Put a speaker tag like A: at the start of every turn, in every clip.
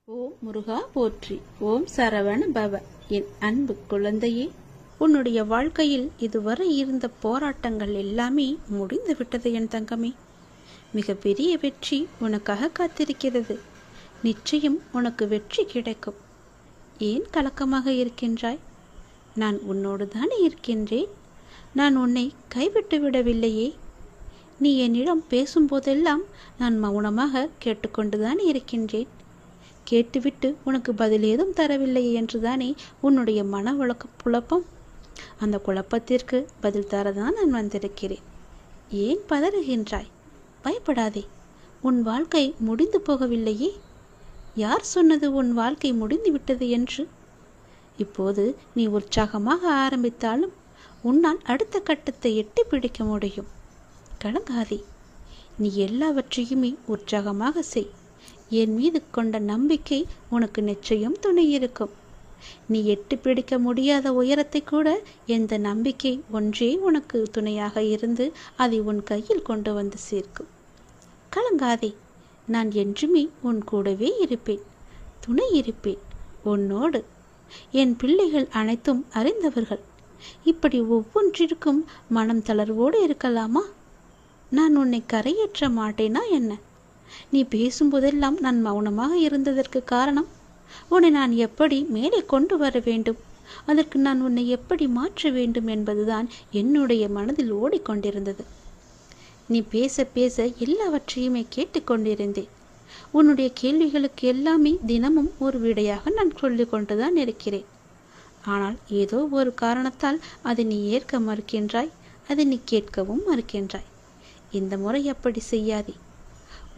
A: ஓம் முருகா போற்றி. ஓம் சரவண பவ. என் அன்பு குழந்தையே, உன்னுடைய வாழ்க்கையில் இதுவரை இருந்த போராட்டங்கள் எல்லாமே முடிந்து விட்டது என் தங்கமே. மிக பெரிய வெற்றி உனக்காக காத்திருக்கிறது. நிச்சயம் உனக்கு வெற்றி கிடைக்கும். ஏன் கலக்கமாக இருக்கின்றாய்? நான் உன்னோடு தானே இருக்கின்றேன். நான் உன்னை கைவிட்டு விடவில்லையே. நீ என்னிடம் பேசும்போதெல்லாம் நான் மௌனமாக கேட்டுக்கொண்டுதான் இருக்கின்றேன். கேட்டுவிட்டு உனக்கு பதில் ஏதும் தரவில்லையே என்றுதானே உன்னுடைய மன குழப்பம். அந்த குழப்பத்திற்கு பதில் தரதான் நான் வந்திருக்கிறேன். ஏன் பதறுகின்றாய்? பயப்படாதே. உன் வாழ்க்கை முடிந்து போகவில்லையே. யார் சொன்னது உன் வாழ்க்கை முடிந்து விட்டது என்று? இப்போது நீ உற்சாகமாக ஆரம்பித்தாலும் உன்னால் அடுத்த கட்டத்தை எட்டி பிடிக்க முடியும். கலங்காதே. நீ எல்லாவற்றையுமே உற்சாகமாக செய். என் மீது கொண்ட நம்பிக்கை உனக்கு நிச்சயம் துணை இருக்கும். நீ எட்டி பிடிக்க முடியாத உயரத்தை கூட எந்த நம்பிக்கை ஒன்றே உனக்கு துணையாக இருந்து அதை உன் கையில் கொண்டு வந்து சேர்க்கும். கலங்காதே. நான் என்றுமே உன் கூடவே இருப்பேன், துணை இருப்பேன் உன்னோடு. என் பிள்ளைகள் அனைத்தும் அறிந்தவர்கள். இப்படி ஒவ்வொன்றிற்கும் மனம் தளர்வோடு இருக்கலாமா? நான் உன்னை கரையேற்ற மாட்டேனா என்ன? நீ பேசும்போதெல்லாம் நான் மௌனமாக இருந்ததற்கு காரணம், உன்னை நான் எப்படி மேலே கொண்டு வர வேண்டும், அதற்கு நான் உன்னை எப்படி மாற்ற வேண்டும் என்பதுதான் என்னுடைய மனதில் ஓடிக்கொண்டிருந்தது. நீ பேச பேச எல்லாவற்றையுமே கேட்டுக்கொண்டிருந்தேன். உன்னுடைய கேள்விகளுக்கு எல்லாமே தினமும் ஒரு விடையாக நான் சொல்லிக் கொண்டுதான் இருக்கிறேன். ஆனால் ஏதோ ஒரு காரணத்தால் அதை நீ ஏற்க மறுக்கின்றாய், அதை நீ கேட்கவும் மறுக்கின்றாய். இந்த முறை அப்படி செய்யாதே.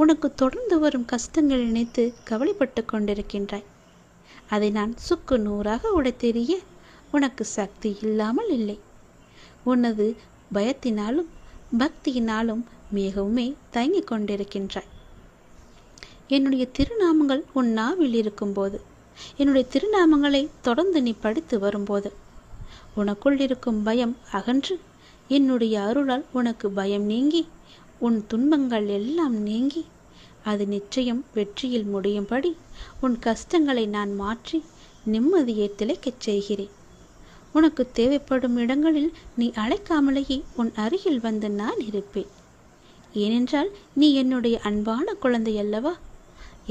A: உனக்கு தொடர்ந்து வரும் கஷ்டங்கள் நினைத்து கவலைப்பட்டு கொண்டிருக்கின்றாய். அதை நான் சுக்கு நூறாக உடைத்தெறிய உனக்கு சக்தி இல்லாமல் இல்லை. உனது பயத்தினாலும் பக்தியினாலும் மிகவுமே தயங்கிக் கொண்டிருக்கின்றாய். என்னுடைய திருநாமங்கள் உன் நாவில் இருக்கும்போது, என்னுடைய திருநாமங்களை தொடர்ந்து நீ படித்து வரும்போது உனக்குள் இருக்கும் பயம் அகன்று என்னுடைய அருளால் உனக்கு பயம் நீங்கி உன் துன்பங்கள் எல்லாம் நீங்கி அது நிச்சயம் வெற்றியில் முடியும்படி உன் கஷ்டங்களை நான் மாற்றி நிம்மதியை திளைக்கச் செய்கிறேன். உனக்கு தேவைப்படும் இடங்களில் நீ அழைக்காமலேயே உன் அருகில் வந்து நான் இருப்பேன். ஏனென்றால் நீ என்னுடைய அன்பான குழந்தை அல்லவா?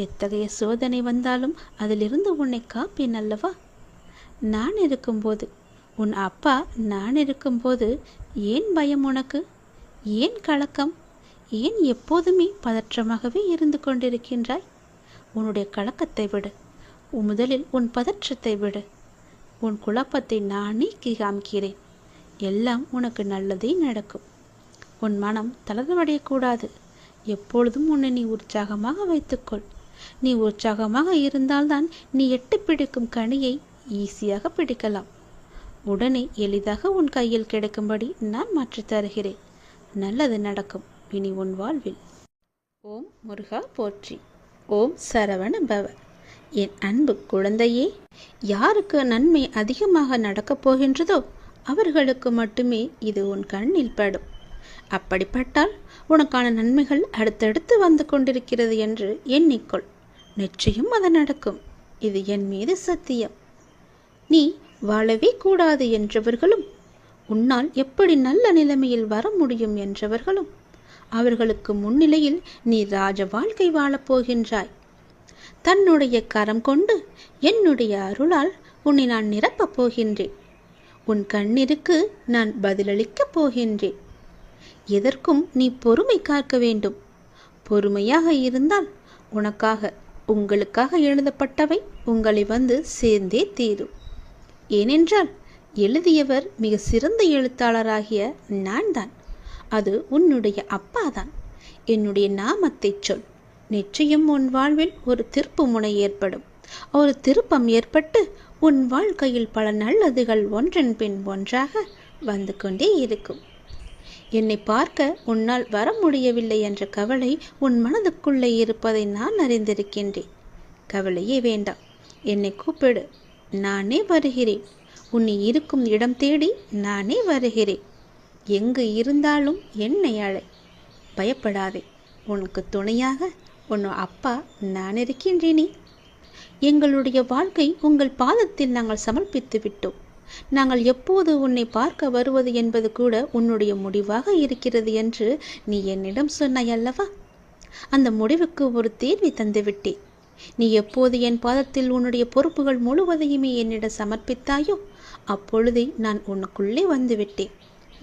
A: எத்தகைய சோதனை வந்தாலும் அதிலிருந்து உன்னை காப்பேன் அல்லவா? நான் இருக்கும்போது, உன் அப்பா நான் இருக்கும்போது ஏன் பயம் உனக்கு? ஏன் கலக்கம்? ஏன் எப்போதுமே பதற்றமாகவே இருந்து கொண்டிருக்கின்றாய்? உன்னுடைய கலக்கத்தை விடு. முதலில் உன் பதற்றத்தை விடு. உன் குழப்பத்தை நானே காமிக்கிறேன். எல்லாம் உனக்கு நல்லதே நடக்கும். உன் மனம் தளர்வடையக்கூடாது. எப்பொழுதும் உன்னை நீ உற்சாகமாக வைத்துக்கொள். நீ உற்சாகமாக இருந்தால்தான் நீ எட்டு பிடிக்கும் கனியை ஈஸியாக பிடிக்கலாம். உடனே எளிதாக உன் கையில் கிடைக்கும்படி நான் மாற்றித் தருகிறேன். நல்லது நடக்கும் இனி உன் வாழ்வில். ஓம் முருகா போற்றி. ஓம் சரவண பவ. என் அன்பு குழந்தையே, யாருக்கு நன்மை அதிகமாக நடக்கப் போகின்றதோ அவர்களுக்கு மட்டுமே இது உன் கண்ணில் படும். அப்படிப்பட்டால் உனக்கான நன்மைகள் அடுத்தடுத்து வந்து கொண்டிருக்கிறது என்று எண்ணிக்கொள். நிச்சயம் அது நடக்கும். இது என் மீது சத்தியம். நீ வாழவே கூடாது என்றவர்களும், உன்னால் எப்படி நல்ல நிலைமையில் வர முடியும் என்றவர்களும், அவர்களுக்கு முன்னிலையில் நீ ராஜ வாழ்க்கை வாழப்போகின்றாய். தன்னுடைய கரம் கொண்டு என்னுடைய அருளால் உன்னை நான் நிரப்பப் போகின்றேன். உன் கண்ணீருக்கு நான் பதிலளிக்கப் போகின்றேன். எதற்கும் நீ பொறுமை காக்க வேண்டும். பொறுமையாக இருந்தால் உனக்காக, உங்களுக்காக எழுதப்பட்டவை உங்களை வந்து சேர்ந்தே தீரும். ஏனென்றால் எழுதியவர் மிக சிறந்த எழுத்தாளராகிய நான் தான். அது உன்னுடைய அப்பாதான். என்னுடைய நாமத்தை சொல். நிச்சயம் உன் வாழ்வில் ஒரு திருப்பு முனை ஏற்படும். ஒரு திருப்பம் ஏற்பட்டு உன் வாழ்க்கையில் பல நல்லதுகள் ஒன்றன் பின் ஒன்றாக வந்து கொண்டே இருக்கும். என்னை பார்க்க உன்னால் வர முடியவில்லை என்ற கவலை உன் மனதுக்குள்ளே இருப்பதை நான் அறிந்திருக்கின்றேன். கவலையே வேண்டாம். என்னை கூப்பிடு, நானே வருகிறேன். உன்னை இருக்கும் இடம் தேடி நானே வருகிறேன். எங்கு இருந்தாலும் என்னை அழை. பயப்படாதே. உனக்கு துணையாக உன் அப்பா நான் இருக்கின்றேனே. எங்களுடைய வாழ்க்கை உங்கள் பாதத்தில் நாங்கள் சமர்ப்பித்து விட்டோம். நாங்கள் எப்போது உன்னை பார்க்க வருவது என்பது கூட உன்னுடைய முடிவாக இருக்கிறது என்று நீ என்னிடம் சொன்னாய் அல்லவா? அந்த முடிவுக்கு ஒரு தேர்வை தந்துவிட்டேன். நீ எப்போது என் பாதத்தில் உன்னுடைய பொறுப்புகள் முழுவதையுமே என்னிடம் சமர்ப்பித்தாயோ அப்பொழுதே நான் உனக்குள்ளே வந்துவிட்டேன்.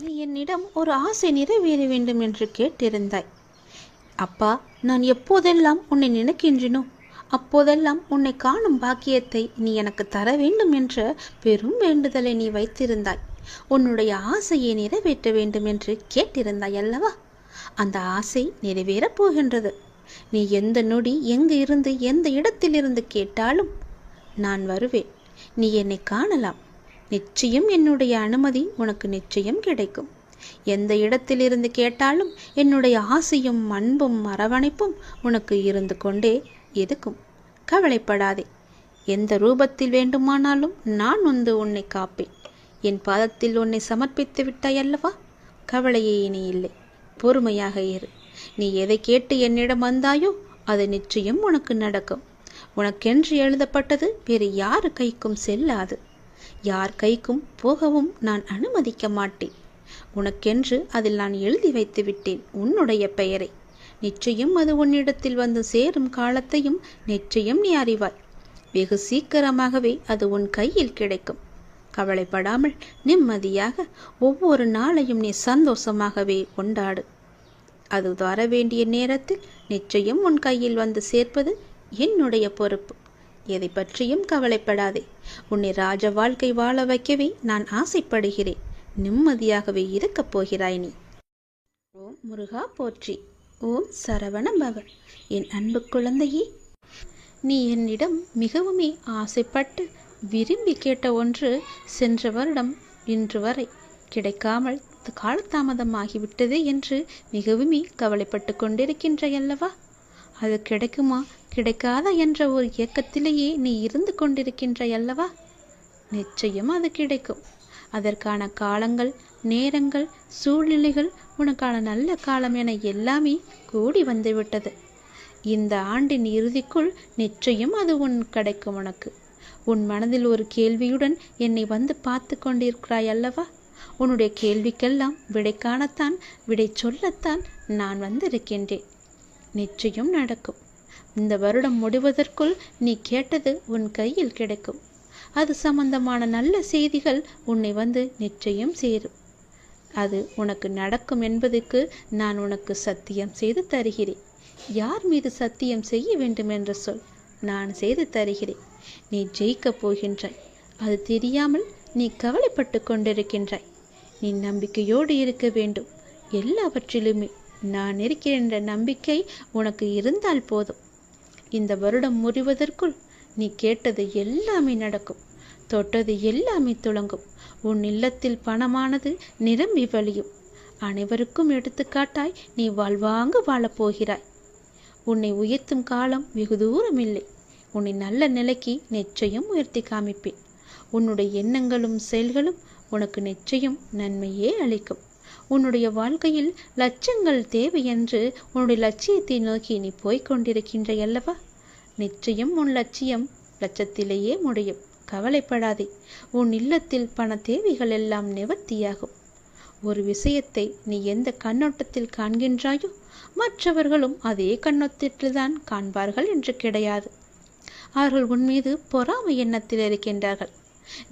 A: நீ என்னிடம் ஒரு ஆசை நிறைவேற வேண்டும் என்று கேட்டிருந்தாய். அப்பா, நான் எப்போதெல்லாம் உன்னை நினைக்கின்றனோ அப்போதெல்லாம் உன்னை காணும் பாக்கியத்தை நீ எனக்கு தர வேண்டும் என்ற பெரும் வேண்டுதலை நீ வைத்திருந்தாய். உன்னுடைய ஆசையை நிறைவேற்ற வேண்டும் என்று கேட்டிருந்தாய் அல்லவா? அந்த ஆசை நிறைவேறப் போகின்றது. நீ எந்த நொடி எங்கு இருந்து எந்த இடத்திலிருந்து கேட்டாலும் நான் வருவேன். நீ என்னை காணலாம். நிச்சயம் என்னுடைய அனுமதி உனக்கு நிச்சயம் கிடைக்கும். எந்த இடத்திலிருந்து கேட்டாலும் என்னுடைய ஆசையும் அன்பும் அரவணைப்பும் உனக்கு இருந்து கொண்டே இருக்கும். கவலைப்படாதே. எந்த ரூபத்தில் வேண்டுமானாலும் நான் வந்து உன்னை காப்பேன். என் பாதத்தில் உன்னை சமர்ப்பித்து விட்டாய் அல்லவா? கவலையே இனி இல்லை. பொறுமையாக இரு. நீ எதை கேட்டு என்னிடம் வந்தாயோ அது நிச்சயம் உனக்கு நடக்கும். உனக்கென்று எழுதப்பட்டது வேறு யார் கைக்கும் செல்லாது. யார் கைக்கும் போகவும் நான் அனுமதிக்க மாட்டேன். உனக்கென்று அதில் நான் எழுதி வைத்து விட்டேன் உன்னுடைய பெயரை. நிச்சயம் அது உன்னிடத்தில் வந்து சேரும் காலத்தையும் நிச்சயம் நீ அறிவாய். வெகு சீக்கிரமாகவே அது உன் கையில் கிடைக்கும். கவலைப்படாமல் நிம்மதியாக ஒவ்வொரு நாளையும் நீ சந்தோஷமாகவே கொண்டாடு. அது வர வேண்டிய நேரத்தில் நிச்சயம் உன் கையில் வந்து சேர்ப்பது என்னுடைய பொறுப்பு. எதை பற்றியும் கவலைப்படாதே. உன்னை ராஜ வாழ்க்கை வாழ வைக்கவே நான் ஆசைப்படுகிறேன். நிம்மதியாகவே இருக்கப் போகிறாய் நீ. ஓம் முருகா போற்றி. ஓம் சரவண பவ. என் அன்பு குழந்தையே, நீ என்னிடம் மிகவுமே ஆசைப்பட்டு விரும்பி கேட்ட ஒன்று சென்ற வருடம் இன்று வரை கிடைக்காமல் காலதாமதமாகிவிட்டது என்று மிகவுமே கவலைப்பட்டு கொண்டிருக்கின்றையல்லவா? அது கிடைக்குமா கிடைக்காதா என்ற ஒரு இயக்கத்திலேயே நீ இருந்து கொண்டிருக்கின்றையல்லவா? நிச்சயம் அது கிடைக்கும். அதற்கான காலங்கள், நேரங்கள், சூழ்நிலைகள், உனக்கான நல்ல காலம் என எல்லாமே கூடி வந்துவிட்டது. இந்த ஆண்டின் இறுதிக்குள் நிச்சயம் அது கிடைக்கும் உனக்கு. உன் மனதில் ஒரு கேள்வியுடன் என்னை வந்து பார்த்து கொண்டிருக்கிறாய் அல்லவா? உன்னுடைய கேள்விக்கெல்லாம் விடை காணத்தான், விடை சொல்லத்தான் நான் வந்திருக்கின்றேன். நிச்சயம் நடக்கும். இந்த வருடம் முடிவதற்குள் நீ கேட்டது உன் கையில் கிடைக்கும். அது சம்பந்தமான நல்ல செய்திகள் உன்னை வந்து நிச்சயம் சேரும். அது உனக்கு நடக்கும் என்பதற்கு நான் உனக்கு சத்தியம் செய்து தருகிறேன். யார் மீது சத்தியம் செய்ய வேண்டும் என்று சொல், நான் செய்து தருகிறேன். நீ ஜெயிக்கப் போகின்றாய். அது தெரியாமல் நீ கவலைப்பட்டு கொண்டிருக்கின்றாய். நீ நம்பிக்கையோடு இருக்க வேண்டும். எல்லாவற்றிலுமே நான் இருக்கிறேன் என்ற நம்பிக்கை உனக்கு இருந்தால் போதும். இந்த வருடம் முடிவதற்குள் நீ கேட்டது எல்லாமே நடக்கும். தொட்டது எல்லாமே துளங்கும். உன் இல்லத்தில் பணமானது நிரம்பி வழியும். அனைவருக்கும் எடுத்துக்காட்டாய் நீ வாழ்வாங்கு வாழப்போகிறாய். உன்னை உயர்த்தும் காலம் வெகு தூரம் இல்லை. உன்னை நல்ல நிலைக்கு நிச்சயம் உயர்த்தி காமிப்பேன். உன்னுடைய எண்ணங்களும் செயல்களும் உனக்கு நிச்சயம் நன்மையே அளிக்கும். உன்னுடைய வாழ்க்கையில் லட்சங்கள் தேவை என்று உன்னுடைய லட்சியத்தை நோக்கி நீ போய்கொண்டிருக்கின்றாய் அல்லவா? நிச்சயம் உன் லட்சியம் லட்சத்திலேயே முடியும். கவலைப்படாதே. உன் இல்லத்தில் பண தேவைகள் எல்லாம் நிவர்த்தியாகும். ஒரு விஷயத்தை நீ எந்த கண்ணோட்டத்தில் காண்கின்றாயோ மற்றவர்களும் அதே கண்ணோட்டத்தில்தான் காண்பார்கள் என்று கிடையாது. அவர்கள் உன் மீது பொறாமை எண்ணத்தில் இருக்கின்றார்கள்.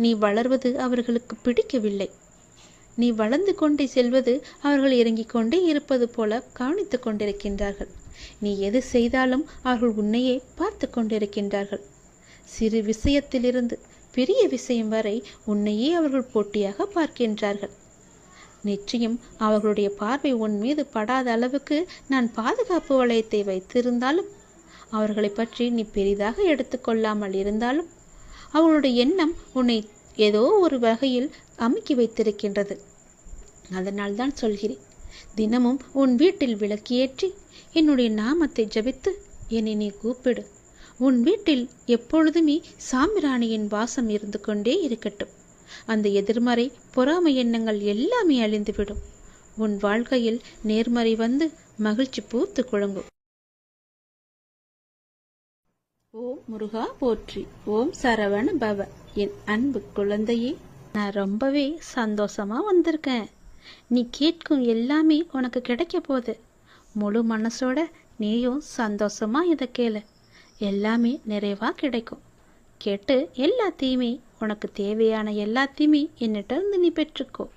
A: நீ வளர்வது அவர்களுக்கு பிடிக்கவில்லை. நீ வளர்ந்து கொண்டே செல்வது அவர்கள் இறங்கிக் கொண்டே இருப்பது போல கவனித்து கொண்டிருக்கின்றார்கள். நீ எது செய்தாலும் அவர்கள் உன்னையே பார்த்து கொண்டிருக்கின்றார்கள். சிறு விஷயத்திலிருந்து பெரிய விஷயம் வரை உன்னையே அவர்கள் போட்டியாக பார்க்கின்றார்கள். நிச்சயம் அவர்களுடைய பார்வை உன் மீது படாத அளவுக்கு நான் பாதுகாப்பு வளையத்தை வைத்திருந்தாலும், அவர்களை பற்றி நீ பெரிதாக எடுத்துக்கொள்ளாமல் இருந்தாலும், அவர்களுடைய எண்ணம் உன்னை ஏதோ ஒரு வகையில் அமுக்கி வைத்திருக்கின்றது. அதனால் தான் சொல்கிறேன், தினமும் உன் வீட்டில் விளக்கேற்றி என்னுடைய நாமத்தை ஜபித்து என்னை நீ கூப்பிடு. உன் வீட்டில் எப்பொழுதுமே சாம்பிராணியின் வாசம் இருந்து கொண்டே இருக்கட்டும். அந்த எதிர்மறை பொறாமை எண்ணங்கள் எல்லாமே அழிந்துவிடும். உன் வாழ்க்கையில் நேர்மறை வந்து மகிழ்ச்சி பூத்து குழங்கும். ஓம் முருகா போற்றி. ஓம் சரவண பவ. என் அன்பு குழந்தையே, நான் ரொம்பவே சந்தோஷமா வந்திருக்கேன். நீ கேட்கும் எல்லாமே உனக்கு கிடைக்க போகுது. முழு மனசோட நீயும் சந்தோஷமா இதை கேளு. எல்லாமே நிறைவா கிடைக்கும். கேட்டு எல்லாத்தையுமே, உனக்கு தேவையான எல்லாத்தையுமே என்னிட்ட இருந்து நீ பெற்றுக்கோ.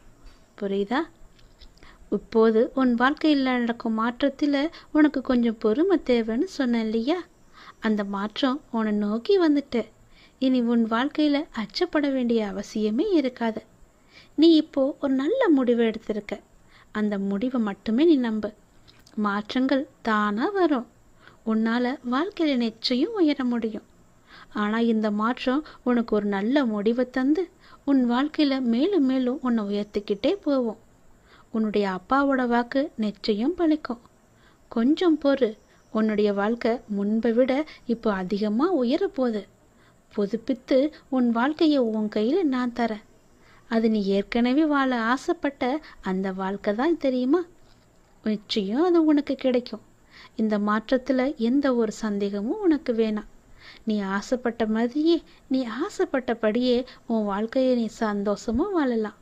A: புரியுதா? இப்போது உன் வாழ்க்கையில் நடக்கும் மாற்றத்தில் உனக்கு கொஞ்சம் பொறுமை தேவைன்னு சொன்னேன் இல்லையா? அந்த மாற்றம் உன்னை நோக்கி வந்துட்டு இனி உன் வாழ்க்கையில் அச்சப்பட வேண்டிய அவசியமே இருக்காது. நீ இப்போ ஒரு நல்ல முடிவை எடுத்திருக்க. அந்த முடிவை மட்டுமே நீ நம்பு. மாற்றங்கள் தானாக வரும். உன்னால் வாழ்க்கையில் நிச்சயம் உயர முடியும். ஆனால் இந்த மாற்றம் உனக்கு ஒரு நல்ல முடிவை தந்து உன் வாழ்க்கையில் மேலும் மேலும் உன்னை உயர்த்திக்கிட்டே போவோம். உன்னுடைய அப்பாவோட வாக்கு நிச்சயம் பலிக்கும். கொஞ்சம் பொறு. உன்னுடைய வாழ்க்கை முன்பை விட இப்போ அதிகமாக உயரப்போகுது. புதுப்பித்து உன் வாழ்க்கையை உன் கையில் நான் தரேன். அது நீ ஏற்கனவே வாழ ஆசைப்பட்ட அந்த வாழ்க்கை தான், தெரியுமா? நிச்சயம் அது உனக்கு கிடைக்கும். இந்த மாற்றத்தில் எந்த ஒரு சந்தேகமும் உனக்கு வேணாம். நீ ஆசைப்பட்ட மாதிரியே, நீ ஆசைப்பட்டபடியே உன் வாழ்க்கையை நீ சந்தோஷமாக வாழலாம்.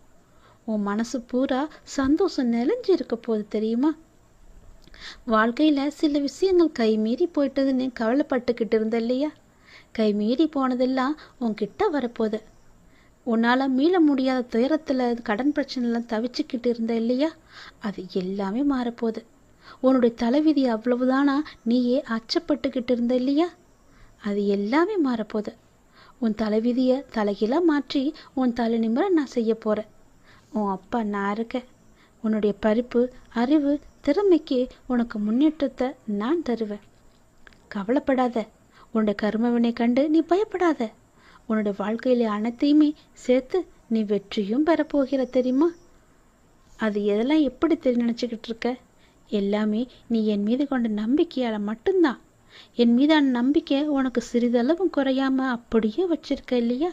A: உன் மனசு பூரா சந்தோஷம் நிறைஞ்சு இருக்க போகுது, தெரியுமா? வாழ்க்கையில் சில விஷயங்கள் கைமீறி போயிட்டதுன்னு கவலைப்பட்டுக்கிட்டு இருந்த இல்லையா? கைமீறி போனதெல்லாம் உன்கிட்ட வரப்போகுது. உன்னால் மீள முடியாத துயரத்தில் கடன் பிரச்சனைலாம் தவிச்சுக்கிட்டு இருந்த இல்லையா? அது எல்லாமே மாறப்போகுது. உன்னுடைய தலைவிதி அவ்வளவுதானா நீயே அச்சப்பட்டுக்கிட்டு இருந்த இல்லையா? அது எல்லாமே மாறப்போகுது. உன் தலைவிதியை தலைகீழாக மாற்றி உன் தலை நிமிர நான் செய்ய போகிறேன். உன் அப்பா நான் இருக்கேன். உன்னுடைய படிப்பு, அறிவு, திறமைக்கு உனக்கு முன்னேற்றத்தை நான் தருவேன். கவலைப்படாத. உன்னுடைய கர்மவினை கண்டு நீ பயப்படாத. உன்னுடைய வாழ்க்கையில அனைத்தையுமே சேர்த்து நீ வெற்றியும் பெறப்போகிற, தெரியுமா? அது எதெல்லாம் எப்படி நினச்சிக்கிட்டு இருக்க? எல்லாமே நீ என் மீது கொண்ட நம்பிக்கையால் மட்டும்தான். என் மீதான நம்பிக்கை உனக்கு சிறிதளவும் குறையாம அப்படியே வச்சிருக்க இல்லையா?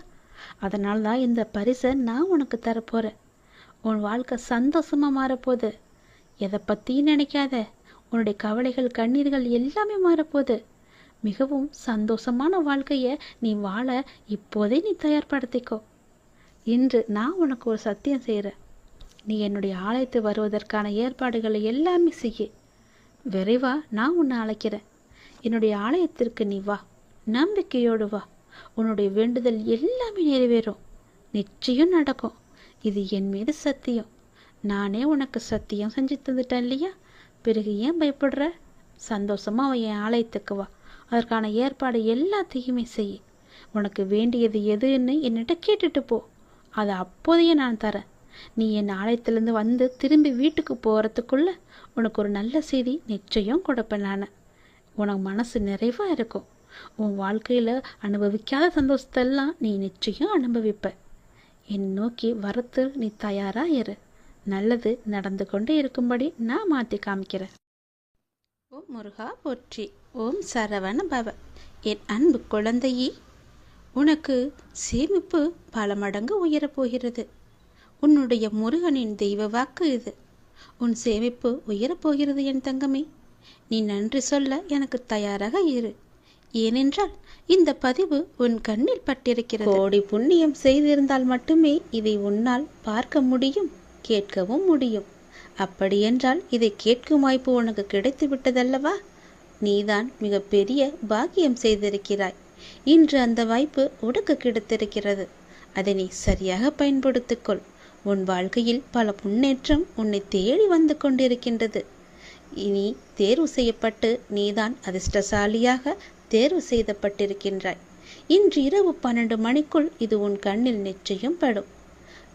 A: அதனால தான் இந்த பரிசை நான் உனக்கு தரப்போகிறேன். உன் வாழ்க்கை சந்தோஷமாக மாறப்போகுது. எதை பற்றியும் நினைக்காத. உன்னுடைய கவலைகள், கண்ணீர்கள் எல்லாமே மாறப்போகுது. மிகவும் சந்தோஷமான வாழ்க்கையை நீ வாழ இப்போதே நீ தயார்படுத்திக்கோ. இன்று நான் உனக்கு ஒரு சத்தியம் செய்கிறேன். நீ என்னுடைய ஆலயத்து வருவதற்கான ஏற்பாடுகளை எல்லாமே செய்ய. விரைவாக நான் உன்னை அழைக்கிறேன். என்னுடைய ஆலயத்திற்கு நீ வா. நம்பிக்கையோடு வா. உன்னுடைய வேண்டுதல் எல்லாமே நிறைவேறும். நிச்சயம் நடக்கும். இது என் மீது சத்தியம். நானே உனக்கு சத்தியம் செஞ்சு தந்துட்டேன் இல்லையா? பிறகு ஏன் பயப்படுற? சந்தோஷமாக என் ஆலயத்துக்கு வா. அதற்கான ஏற்பாடு எல்லாத்தையுமே செய். உனக்கு வேண்டியது எதுன்னு என்னிட்ட கேட்டுட்டு போ. அதை அப்போதையே நான் தரேன். நீ என் ஆலயத்திலேருந்து வந்து திரும்பி வீட்டுக்கு போகிறதுக்குள்ள உனக்கு ஒரு நல்ல செய்தி நிச்சயம் கொடுப்பேன். நான் உனக்கு மனசு நிறைவாக இருக்கும். உன் வாழ்க்கையில் அனுபவிக்காத சந்தோஷத்தெல்லாம் நீ நிச்சயம் அனுபவிப்ப. என் நோக்கி வரத்து நீ தயாராக இரு. நல்லது நடந்து கொண்டே இருக்கும்படி நான் மாற்றி காமிக்கிறேன். ஓம் முருகா போற்றி. ஓம் சரவண பவ. என் அன்பு குழந்தையே, உனக்கு சேமிப்பு பல மடங்கு உயரப்போகிறது. உன்னுடைய முருகனின் தெய்வ வாக்கு இது. உன் சேமிப்பு உயரப்போகிறது என் தங்கமே. நீ நன்றி சொல்ல எனக்கு தயாராக இரு. ஏனென்றால் இந்த பதிவு உன் கண்ணில் பட்டிருக்கிறது. கோடி புண்ணியம் செய்திருந்தால் மட்டுமே இதை உன்னால் பார்க்க முடியும், கேட்கவும் முடியும். அப்படியென்றால் இதை கேட்கும் வாய்ப்பு உனக்கு கிடைத்து விட்டதல்லவா? நீதான் மிகப்பெரிய பாக்கியம் செய்திருக்கிறாய். இன்று அந்த வாய்ப்பு உனக்கு கிடைத்திருக்கிறது. அதை நீ சரியாக பயன்படுத்திக்கொள். உன் வாழ்க்கையில் பல முன்னேற்றம் உன்னை தேடி வந்து கொண்டிருக்கின்றது. இனி தேர்வு செய்யப்பட்டு நீதான் அதிர்ஷ்டசாலியாக தேர்வு செய்யப்பட்டிருக்கின்றாய். இன்று இரவு 12 மணிக்குள் இது உன் கண்ணில் நிச்சயம் படும்.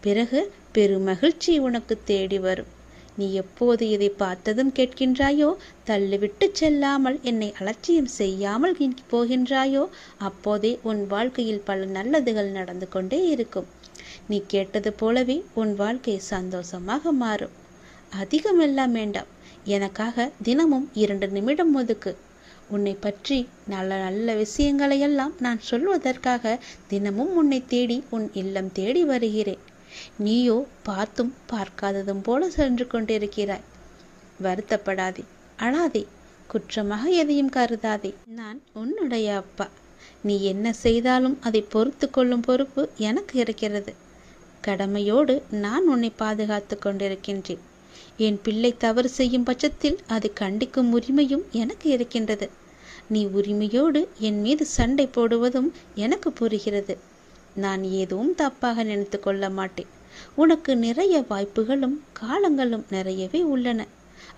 A: பிறகு பெருமகிழ்ச்சி உனக்கு தேடி வரும். நீ எப்போது இதை பார்த்ததும் கேட்கின்றாயோ, தள்ளிவிட்டு செல்லாமல் என்னை அலட்சியம் செய்யாமல் போகின்றாயோ, அப்போதே உன் வாழ்க்கையில் பல நல்லதுகள் நடந்து கொண்டே இருக்கும். நீ கேட்டது போலவே உன் வாழ்க்கை சந்தோஷமாக மாறும். அதிகமெல்லாம் வேண்டாம். எனக்காக தினமும் 2 நிமிடம் ஒதுக்கு. உன்னை பற்றி நல்ல நல்ல விஷயங்களையெல்லாம் நான் சொல்வதற்காக தினமும் உன்னை தேடி உன் இல்லம் தேடி வருகிறேன். நீயோ பார்த்தும் பார்க்காததும் போல சென்று கொண்டிருக்கிறாய். வருத்தப்படாதே, அழாதே, குற்றமாக எதையும் கருதாதே. நான் உன்னுடைய அப்பா. நீ என்ன செய்தாலும் அதை பொறுத்து கொள்ளும் பொறுப்பு எனக்கு இருக்கிறது. கடமையோடு நான் உன்னை பாதுகாத்து கொண்டிருக்கின்றேன். என் பிள்ளை தவறு செய்யும் பட்சத்தில் அதை கண்டிக்கும் உரிமையும் எனக்கு இருக்கின்றது. நீ உரிமையோடு என் மீது சண்டை போடுவதும் எனக்கு புரிகிறது. நான் எதுவும் தப்பாக நினைத்து கொள்ள மாட்டேன். உனக்கு நிறைய வாய்ப்புகளும் காலங்களும் நிறையவே உள்ளன.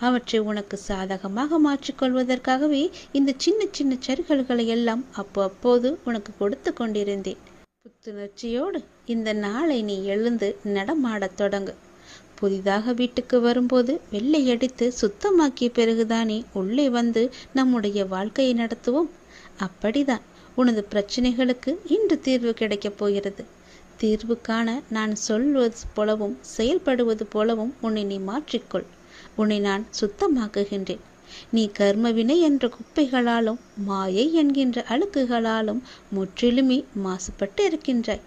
A: அவற்றை உனக்கு சாதகமாக மாற்றிக்கொள்வதற்காகவே இந்த சின்ன சின்ன சறுகல்களை எல்லாம் அப்போது உனக்கு கொடுத்து கொண்டிருந்தேன். புத்துணர்ச்சியோடு இந்த நாளை நீ எழுந்து நடமாடத் தொடங்கு. புதிதாக வீட்டுக்கு வரும்போது வெள்ளையடித்து சுத்தமாக்கிய பிறகுதானே உள்ளே வந்து நம்முடைய வாழ்க்கையை நடத்துவோம். அப்படிதான் உனது பிரச்சனைகளுக்கு இன்று தீர்வு கிடைக்கப் போகிறது. தீர்வு காண நான் சொல்வது போலவும் செயல்படுவது போலவும் உன்னை நீ மாற்றிக்கொள். உன்னை நான் சுத்தமாக்குகின்றேன். நீ கர்மவினை என்ற குப்பைகளாலும் மாயை என்கின்ற அழுக்குகளாலும் முற்றிலுமே மாசுபட்டு இருக்கின்றாய்.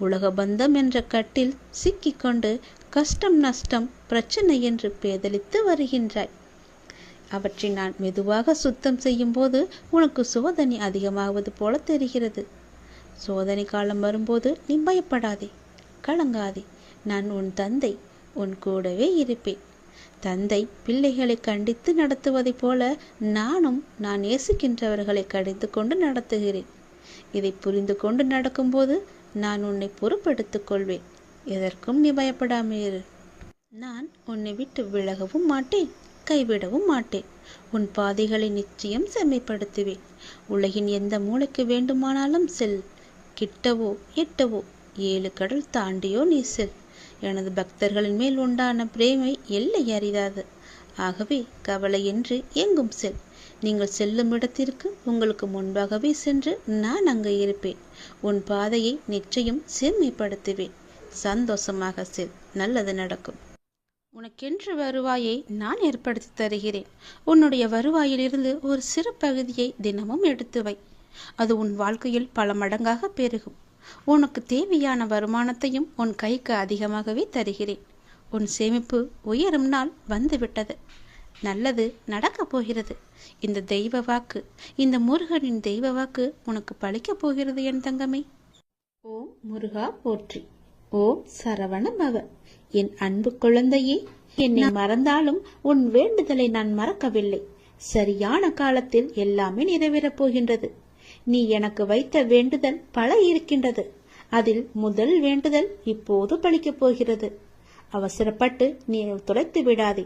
A: உலக பந்தம் என்ற கட்டில் சிக்கிக்கொண்டு கஷ்டம் நஷ்டம் பிரச்சனை என்று பேதலித்து வருகின்றாய். அவற்றை நான் மெதுவாக சுத்தம் செய்யும் போது உனக்கு சோதனை அதிகமாவது போல தெரிகிறது. சோதனை காலம் வரும்போது நீ பயப்படாதே, கலங்காதே. நான் உன் தந்தை, உன் கூடவே இருப்பேன். தந்தை பிள்ளைகளை கண்டித்து நடத்துவதைப் போல நானும் நான் நேசிக்கின்றவர்களை கடிந்து கொண்டு நடத்துகிறேன். இதை புரிந்து கொண்டு நடக்கும்போது நான் உன்னை பொறுப்பெடுத்துக் கொள்வேன். எதற்கும் நீ பயப்படாமல் இரு. நான் உன்னை விட்டு விலகவும் மாட்டேன், கைவிடவும் மாட்டேன். உன் பாதைகளை நிச்சயம் செம்மைப்படுத்துவேன். உலகின் எந்த மூலைக்கு வேண்டுமானாலும் செல். கிட்டவோ எட்டவோ 7 கடல் தாண்டியோ நீ செல். எனது பக்தர்களின் மேல் உண்டான பிரேமை எல்லை அறியாது. ஆகவே கவலையின்றி எங்கும் செல். நீங்கள் செல்லும் இடத்திற்கு உங்களுக்கு முன்பாகவே சென்று நான் அங்கு இருப்பேன். உன் பாதையை நிச்சயம் செம்மைப்படுத்துவேன். சந்தோஷமாக செல், நல்லது நடக்கும். உனக்கென்று வருவாயை நான் ஏற்படுத்தி தருகிறேன். உன்னுடைய வருவாயிலிருந்து ஒரு சிறு பகுதியை தினமும் எடுத்து வை. அது உன் வாழ்க்கையில் பல மடங்காக பெருகும். உனக்கு தேவையான வருமானத்தையும் உன் கைக்கு அதிகமாகவே தருகிறேன். உன் சேமிப்பு உயரும் நாள் வந்துவிட்டது. நல்லது நடக்கப் போகிறது. இந்த தெய்வ வாக்கு, இந்த முருகனின் தெய்வ வாக்கு உனக்கு பலிக்கப் போகிறது என் தங்கமே. ஓம் முருகா போற்றி. ஓம் சரவண பவ. என் அன்பு குழந்தையே, என்னை மறந்தாலும் உன் வேண்டுதலை நான் மறக்கவில்லை. சரியான காலத்தில் எல்லாமே நிறைவேறப் போகின்றது. நீ எனக்கு வைத்த வேண்டுதல் பல இருக்கின்றது. அதில் முதல் வேண்டுதல் இப்போது பலிக்கப் போகிறது. அவசரப்பட்டு நீ தொலைத்து விடாதே.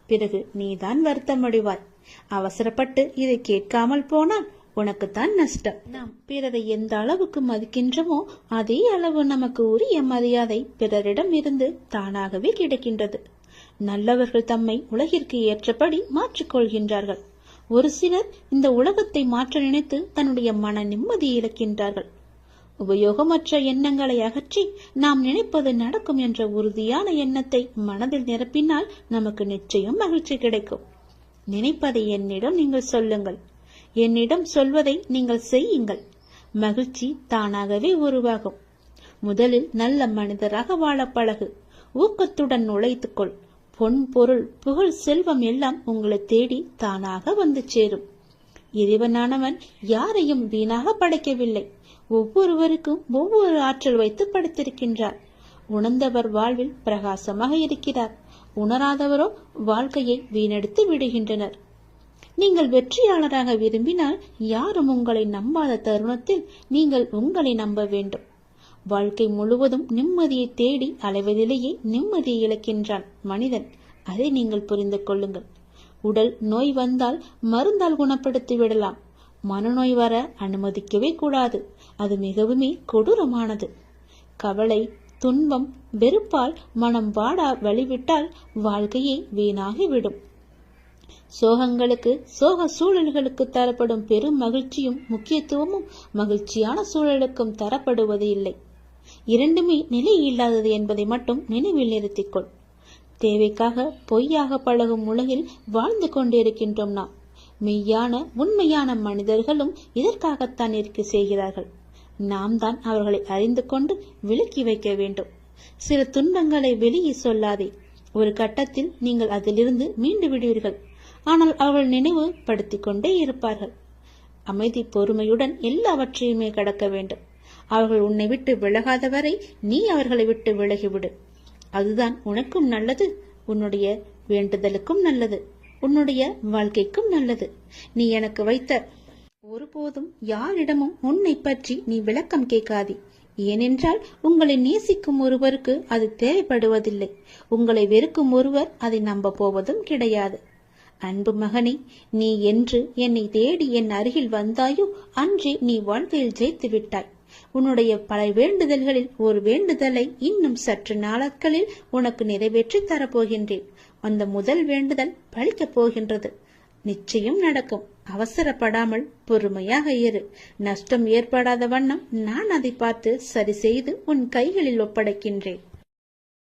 A: பிறகு நீதான் வருத்தமடைவாய். அவசரப்பட்டு இதை கேட்காமல் போனால் உனக்குத்தான் நஷ்டம். நாம் பிறரை எந்த அளவுக்கு மதிக்கின்றோமோ அதே அளவு நமக்கு உரிய மரியாதை பிறரிடம் இருந்து தானாகவே கிடைக்கின்றது. நல்லவர்கள் தம்மை உலகிற்கு ஏற்றபடி மாற்றிக்கொள்கின்றார்கள். ஒரு சிலர் இந்த உலகத்தை மாற்ற நினைத்து தன்னுடைய மன நிம்மதியை இழக்கின்றார்கள். உபயோகமற்ற எண்ணங்களை அகற்றி நாம் நினைப்பது நடக்கும் என்ற உறுதியான எண்ணத்தை மனதில் நிரப்பினால் நமக்கு நிச்சயம் மகிழ்ச்சி கிடைக்கும். நினைப்பதை என்னிடம் நீங்கள் சொல்லுங்கள். என்னிடம் சொல்வதை நீங்கள் செய்யுங்கள். மகிழ்ச்சி தானாகவே உருவாகும். முதலில் நல்ல மனிதராக வாழ பழகு. ஊக்கத்துடன் உழைத்துக்கொள். பொன் பொருள் புகழ் செல்வம் எல்லாம் உங்களை தேடி தானாக வந்து சேரும். இறைவனானவன் யாரையும் வீணாக படைக்கவில்லை. ஒவ்வொருவருக்கும் ஒவ்வொரு ஆற்றல் வைத்து படைத்திருக்கின்றார். உணர்ந்தவர் வாழ்வில் பிரகாசமாக இருக்கிறார். உணராதவரோ வாழ்க்கையை வீணடித்து விடுகின்றனர். நீங்கள் வெற்றியாளராக விரும்பினால் யாரும் உங்களை நம்பாத தருணத்தில் நீங்கள் உங்களை நம்ப வேண்டும். வாழ்க்கை முழுவதும் நிம்மதியை தேடி அலைவதிலேயே நிம்மதியை இழக்கின்றான் மனிதன். அதை நீங்கள் புரிந்து கொள்ளுங்கள். உடல் நோய் வந்தால் மருந்தால் குணப்படுத்தி விடலாம். மனநோய் வர அனுமதிக்கவே கூடாது. அது மிகவுமே கொடூரமானது. கவலை, துன்பம், வெறுப்பால் மனம் வாடா வழிவிட்டால் வாழ்க்கையை வீணாகிவிடும். சோகங்களுக்கு, சோக சூழல்களுக்கு தரப்படும் பெரும் மகிழ்ச்சியும் முக்கியத்துவமும் மகிழ்ச்சியான சூழலுக்கும் தரப்படுவது இல்லை. இரண்டுமே நிலை இல்லாதது என்பதை மட்டும் நினைவில் நிறுத்திக்கொள். தேவைக்காக பொய்யாக பழகும் உலகில் வாழ்ந்து கொண்டிருக்கின்றோம் நாம். மெய்யான உண்மையான மனிதர்களும் இதற்காகத்தான் இருக்க செய்கிறார்கள். நாம் தான் அவர்களை அறிந்து கொண்டு விலக்கி வைக்க வேண்டும். சில துன்பங்களை வெளியே சொல்லாதே. ஒரு கட்டத்தில் நீங்கள் அதிலிருந்து மீண்டு விடுவீர்கள். ஆனால் அவர்கள் நினைவு படுத்திக் கொண்டே இருப்பார்கள். அமைதி பொறுமையுடன் எல்லாவற்றையுமே கடக்க வேண்டும். அவர்கள் உன்னை விட்டு விலகாத வரை நீ அவர்களை விட்டு விலகிவிடு. அதுதான் உனக்கும் நல்லது, உன்னுடைய வேண்டுதலுக்கும் நல்லது, உன்னுடைய வாழ்க்கைக்கும் நல்லது. நீ எனக்கு வைத்த ஒருபோதும் யாரிடமும் உன்னை பற்றி நீ விளக்கம் கேட்காதே. ஏனென்றால் உங்களை நேசிக்கும் ஒருவருக்கு அது தேவைப்படுவதில்லை. உங்களை வெறுக்கும் ஒருவர் அதை நம்ப போவதும் கிடையாது. அன்பு மகனே, நீ என்று என்னை தேடி என் அருகில் வந்தாயோ அன்றே நீ வாழ்க்கையில் ஜெயித்து விட்டாய். உன்னுடைய பல வேண்டுதல்களில் ஒரு வேண்டுதலை இன்னும் சற்று நாட்களில் உனக்கு நிறைவேற்றி தரப்போகின்றேன். அந்த முதல் வேண்டுதல் பலிக்கப் போகின்றது. நிச்சயம் நடக்கும். அவசரப்படாமல் பொறுமையாக இரு. நஷ்டம் ஏற்படாத வண்ணம் நான் அதை பார்த்து சரி செய்து உன் கைகளில் ஒப்படைக்கின்றேன்.